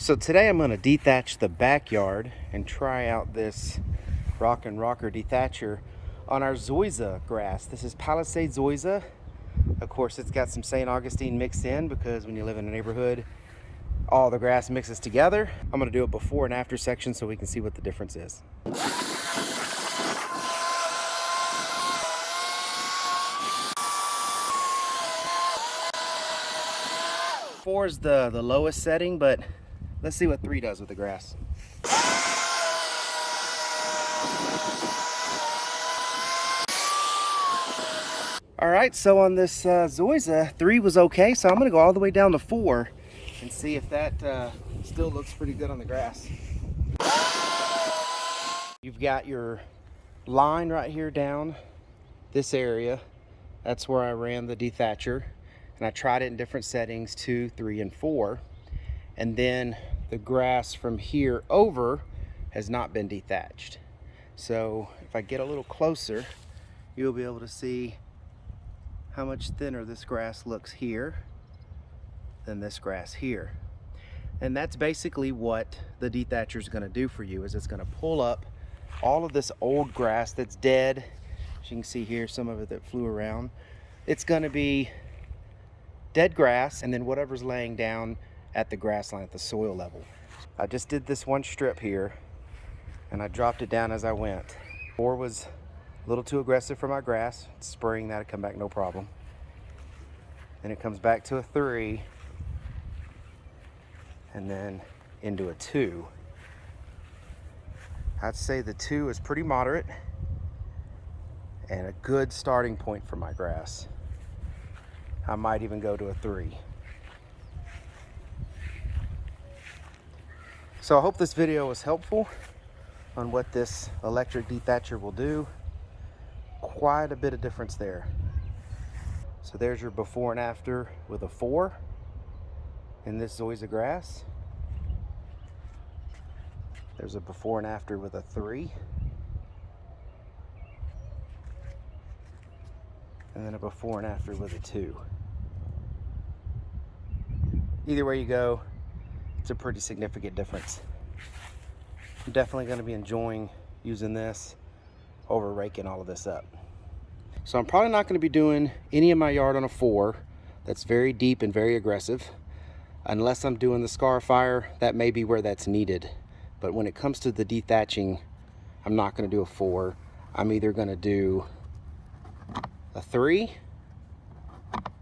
So today I'm going to dethatch the backyard and try out this Rock&Rocker dethatcher on our Zoysia grass. This is Palisade Zoysia. Of course, it's got some St. Augustine mixed in because when you live in a neighborhood, all the grass mixes together. I'm going to do a before and after section so we can see what the difference is. Four is the lowest setting, but let's see what 3 does with the grass. All right, so on this Zoysia, 3 was okay, so I'm gonna go all the way down to 4 and see if that still looks pretty good on the grass. You've got your line right here down this area. That's where I ran the dethatcher, and I tried it in different settings, 2, 3, and 4. And then the grass from here over has not been dethatched. So if I get a little closer, you'll be able to see how much thinner this grass looks here than this grass here. And that's basically what the dethatcher is going to do for you, is it's going to pull up all of this old grass that's dead. As you can see here, some of it that flew around. It's going to be dead grass, and then whatever's laying down at the grass line at the soil level. I just did this one strip here, and I dropped it down as I went. 4 was a little too aggressive for my grass. Spraying that'll come back no problem. Then it comes back to a 3, and then into a 2. I'd say the 2 is pretty moderate and a good starting point for my grass. I might even go to a 3. So I hope this video was helpful on what this electric dethatcher will do. Quite a bit of difference there. So there's your before and after with a 4 in this Zoysia grass. There's a before and after with a 3. And then a before and after with a 2. Either way you go, it's a pretty significant difference. I'm definitely going to be enjoying using this over raking all of this up. So I'm probably not going to be doing any of my yard on a 4 that's very deep and very aggressive. Unless I'm doing the Scarifier, that may be where that's needed. But when it comes to the dethatching, I'm not going to do a 4. I'm either going to do a 3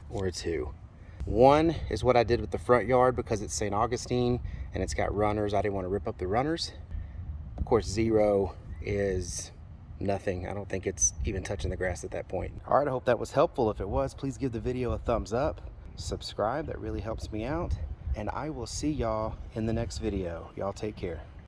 or a 2. 1 is what I did with the front yard because it's St. Augustine and it's got runners. I didn't want to rip up the runners. Of course, 0 is nothing. I don't think it's even touching the grass at that point. All right, I hope that was helpful. If it was, please give the video a thumbs up. Subscribe, that really helps me out. And I will see y'all in the next video. Y'all take care.